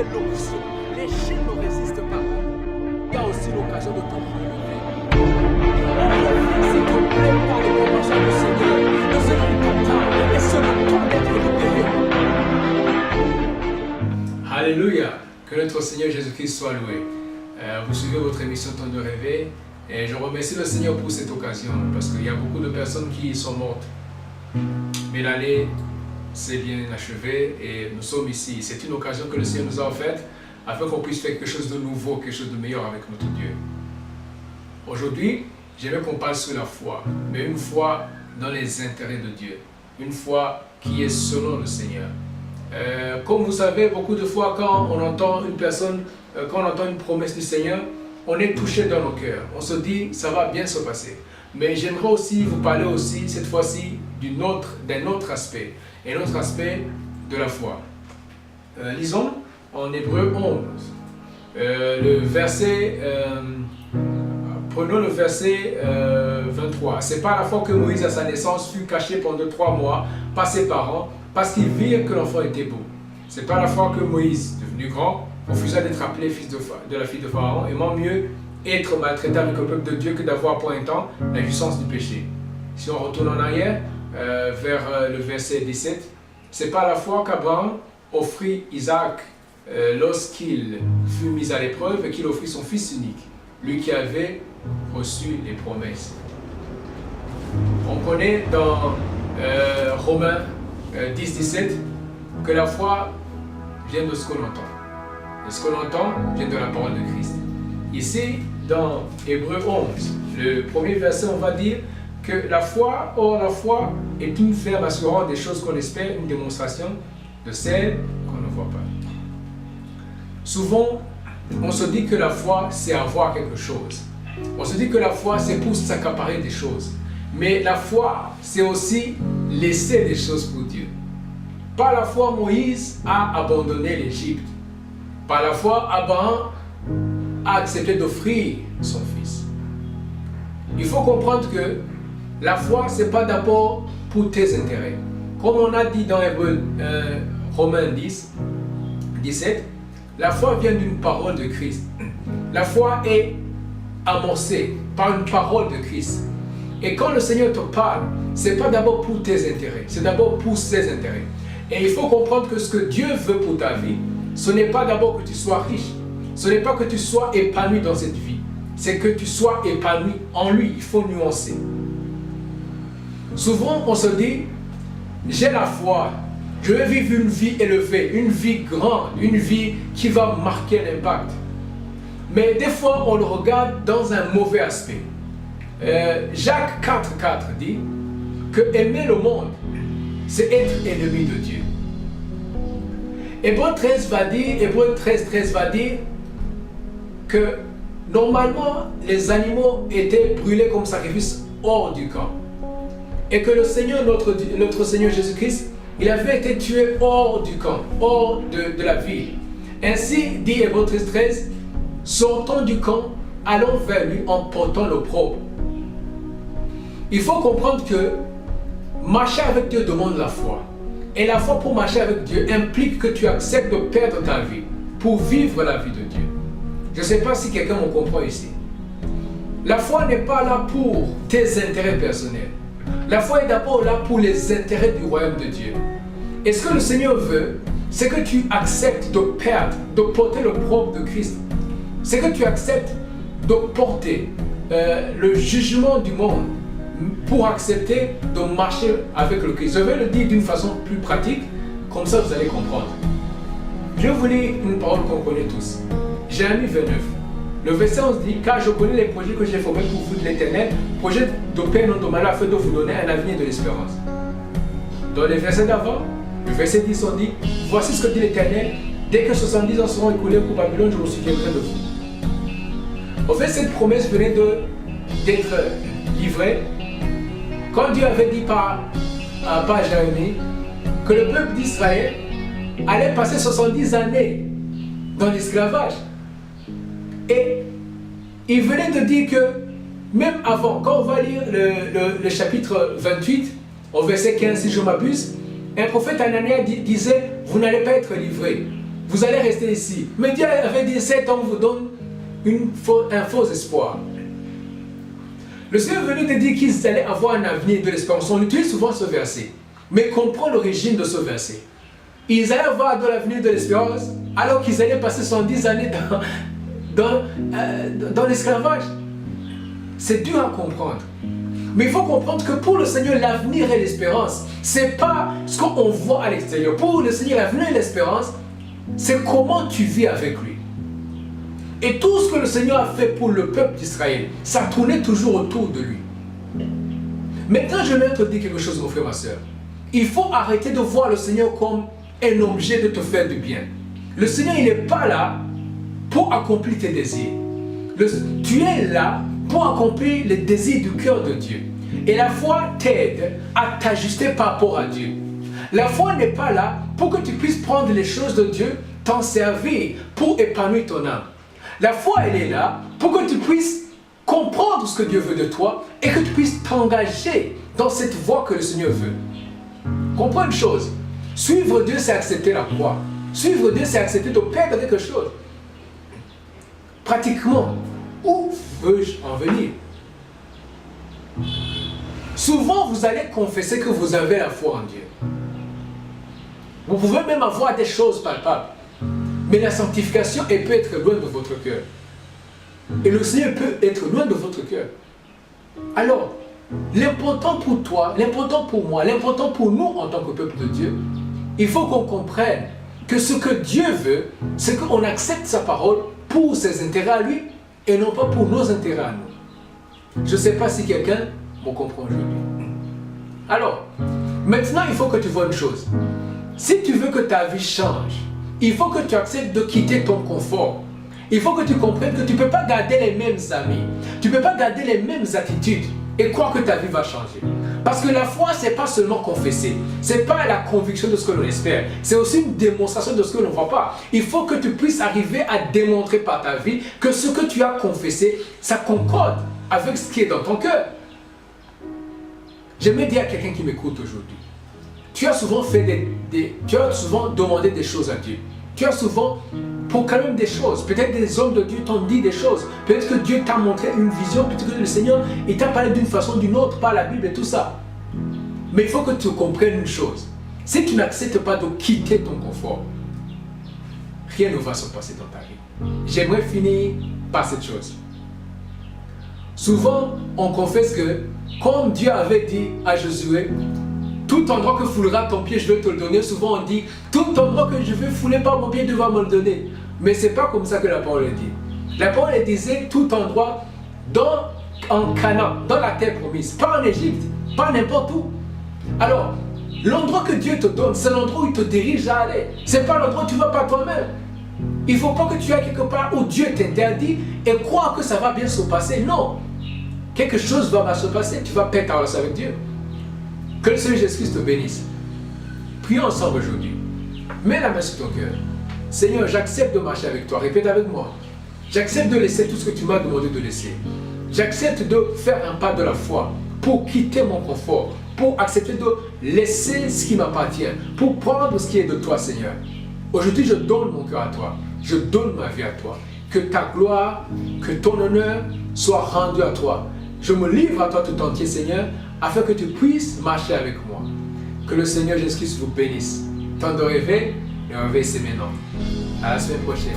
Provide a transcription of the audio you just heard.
c'est l'onction. Les chaînes ne résistent pas. Il y a aussi l'occasion de te relever. S'il te plaît, par les compassions du Seigneur, le Seigneur t'attend et c'est le temps d'être libéré. Alléluia, que notre Seigneur Jésus-Christ soit loué. Vous suivez votre émission Temps de rêver et je remercie le Seigneur pour cette occasion parce qu'il y a beaucoup de personnes qui sont mortes. Mais l'année s'est bien achevée et nous sommes ici. C'est une occasion que le Seigneur nous a offerte afin qu'on puisse faire quelque chose de nouveau, quelque chose de meilleur avec notre Dieu. Aujourd'hui, j'aimerais qu'on parle sur la foi, mais une foi dans les intérêts de Dieu, une foi qui est selon le Seigneur. Comme vous savez, beaucoup de fois quand on entend une personne, quand on entend une promesse du Seigneur, on est touché dans nos cœurs. On se dit, ça va bien se passer. Mais j'aimerais aussi vous parler aussi, cette fois-ci, d'un autre aspect, un autre aspect de la foi. Lisons en Hébreu 11, prenons le verset 23. C'est par la foi que Moïse, à sa naissance, fut caché pendant 3 mois par ses parents, parce qu'ils virent que l'enfant était beau. C'est par la foi que Moïse, devenu grand, refusa d'être appelé fils de la fille de Pharaon, aimant mieux être maltraité avec le peuple de Dieu que d'avoir pour un temps la jouissance du péché. Si on retourne en arrière, vers le verset 17, c'est par la foi qu'Abraham offrit Isaac lorsqu'il fut mis à l'épreuve et qu'il offrit son fils unique, lui qui avait reçu les promesses. On connaît dans Romains 10-17 que la foi vient de ce qu'on entend. Et ce qu'on entend vient de la parole de Christ. Ici, dans Hébreu 11, le premier verset, on va dire que la foi est une ferme assurance des choses qu'on espère, une démonstration de celles qu'on ne voit pas. Souvent, on se dit que la foi, c'est avoir quelque chose. On se dit que la foi, c'est pour s'accaparer des choses. Mais la foi, c'est aussi laisser des choses pour Dieu. Par la foi, Moïse a abandonné l'Égypte. Par la foi, Abraham a accepté d'offrir son fils. Il faut comprendre que la foi, ce n'est pas d'abord pour tes intérêts. Comme on a dit dans Romains 10-17, la foi vient d'une parole de Christ. La foi est amorcée par une parole de Christ. Et quand le Seigneur te parle, ce n'est pas d'abord pour tes intérêts, c'est d'abord pour ses intérêts. Et il faut comprendre que ce que Dieu veut pour ta vie, ce n'est pas d'abord que tu sois riche, ce n'est pas que tu sois épanoui dans cette vie, c'est que tu sois épanoui en lui. Il faut nuancer. Souvent, on se dit, j'ai la foi, je vais vivre une vie élevée, une vie grande, une vie qui va marquer l'impact. Mais des fois, on le regarde dans un mauvais aspect. Jacques 4,4 dit que aimer le monde, c'est être ennemi de Dieu. Hébreu 13,13 va dire que normalement, les animaux étaient brûlés comme sacrifice hors du camp. Et que le Seigneur, notre Seigneur Jésus-Christ, il avait été tué hors du camp, hors de la ville. Ainsi, dit Hébreu 13,13, sortons du camp, allons vers lui en portant l'opprobre. Il faut comprendre que marcher avec Dieu demande la foi. Et la foi pour marcher avec Dieu implique que tu acceptes de perdre ta vie pour vivre la vie de Dieu. Je ne sais pas si quelqu'un me comprend ici. La foi n'est pas là pour tes intérêts personnels. La foi est d'abord là pour les intérêts du royaume de Dieu. Et ce que le Seigneur veut, c'est que tu acceptes de perdre, de porter le propre de Christ. C'est que tu acceptes de porter le jugement du monde pour accepter de marcher avec le Christ. Je vais le dire d'une façon plus pratique, comme ça vous allez comprendre. Je vais vous lire une parole qu'on connaît tous. Jérémie 29. Le verset 11 dit, car je connais les projets que j'ai formés pour vous de l'Éternel, projets de paix, non de malheur, afin de vous donner un avenir de l'espérance. Dans les versets d'avant, le verset 10 on dit, voici ce que dit l'Éternel, dès que 70 ans seront écoulés pour Babylone, je me souviendrai de vous. En fait, cette promesse venait d'être livrée quand Dieu avait dit par Jérémie que le peuple d'Israël allait passer 70 années dans l'esclavage. Et il venait de dire que même avant, quand on va lire le chapitre 28, au verset 15 si je m'abuse, un prophète Anania disait, vous n'allez pas être livrés. vous allez rester ici. Mais Dieu avait dit 7 ans vous donne un faux espoir. Le Seigneur est venu te dire qu'ils allaient avoir un avenir de l'espérance. On utilise souvent ce verset. Mais comprends l'origine de ce verset. Ils allaient avoir de l'avenir de l'espérance alors qu'ils allaient passer 110 années dans l'esclavage. C'est dur à comprendre. Mais il faut comprendre que pour le Seigneur, l'avenir et l'espérance, ce n'est pas ce qu'on voit à l'extérieur. Pour le Seigneur, l'avenir et l'espérance, c'est comment tu vis avec lui. Et tout ce que le Seigneur a fait pour le peuple d'Israël, ça tournait toujours autour de lui. Maintenant, je vais te dire quelque chose, mon frère, ma soeur. Il faut arrêter de voir le Seigneur comme un objet de te faire du bien. Le Seigneur, il n'est pas là pour accomplir tes désirs. Tu es là pour accomplir les désirs du cœur de Dieu. Et la foi t'aide à t'ajuster par rapport à Dieu. La foi n'est pas là pour que tu puisses prendre les choses de Dieu, t'en servir pour épanouir ton âme. La foi, elle est là pour que tu puisses comprendre ce que Dieu veut de toi et que tu puisses t'engager dans cette voie que le Seigneur veut. Comprends une chose, suivre Dieu, c'est accepter la croix. Suivre Dieu, c'est accepter de perdre quelque chose. Pratiquement, où veux-je en venir? Souvent, vous allez confesser que vous avez la foi en Dieu. Vous pouvez même avoir des choses palpables. Mais la sanctification, elle peut être loin de votre cœur. Et le Seigneur peut être loin de votre cœur. Alors, l'important pour toi, l'important pour moi, l'important pour nous en tant que peuple de Dieu, il faut qu'on comprenne que ce que Dieu veut, c'est qu'on accepte sa parole pour ses intérêts à lui et non pas pour nos intérêts à nous. Je ne sais pas si quelqu'un me comprend aujourd'hui. Alors, maintenant, il faut que tu vois une chose. Si tu veux que ta vie change, il faut que tu acceptes de quitter ton confort. Il faut que tu comprennes que tu ne peux pas garder les mêmes amis. Tu ne peux pas garder les mêmes attitudes et croire que ta vie va changer. Parce que la foi, ce n'est pas seulement confesser. Ce n'est pas la conviction de ce que l'on espère. C'est aussi une démonstration de ce que l'on ne voit pas. Il faut que tu puisses arriver à démontrer par ta vie que ce que tu as confessé, ça concorde avec ce qui est dans ton cœur. J'aimerais dire à quelqu'un qui m'écoute aujourd'hui. Tu as souvent tu as souvent demandé des choses à Dieu. Tu as souvent proclamé des choses. Peut-être des hommes de Dieu t'ont dit des choses. Peut-être que Dieu t'a montré une vision. Peut-être que le Seigneur il t'a parlé d'une façon ou d'une autre par la Bible et tout ça. Mais il faut que tu comprennes une chose. Si tu n'acceptes pas de quitter ton confort, rien ne va se passer dans ta vie. J'aimerais finir par cette chose. Souvent, on confesse que, comme Dieu avait dit à Josué, tout endroit que foulera ton pied, je vais te le donner. Souvent on dit, tout endroit que je vais fouler par mon pied, tu vas me le donner. Mais ce n'est pas comme ça que la parole dit. La parole disait, tout endroit en Canaan, dans la terre promise. Pas en Égypte, pas n'importe où. Alors, l'endroit que Dieu te donne, c'est l'endroit où il te dirige à aller. Ce n'est pas l'endroit où tu vas par toi-même. Il ne faut pas que tu ailles quelque part où Dieu t'interdit et croire que ça va bien se passer. Non. Quelque chose va se passer, tu vas perdre ta relation avec Dieu. Que le Seigneur Jésus-Christ te bénisse. Prions ensemble aujourd'hui. Mets la main sur ton cœur. Seigneur, j'accepte de marcher avec toi. Répète avec moi. J'accepte de laisser tout ce que tu m'as demandé de laisser. J'accepte de faire un pas de la foi pour quitter mon confort, pour accepter de laisser ce qui m'appartient, pour prendre ce qui est de toi, Seigneur. Aujourd'hui, je donne mon cœur à toi. Je donne ma vie à toi. Que ta gloire, que ton honneur soit rendu à toi. Je me livre à toi tout entier, Seigneur, afin que tu puisses marcher avec moi. Que le Seigneur Jésus-Christ vous bénisse. Temps de rêver, le réveil c'est maintenant. À la semaine prochaine.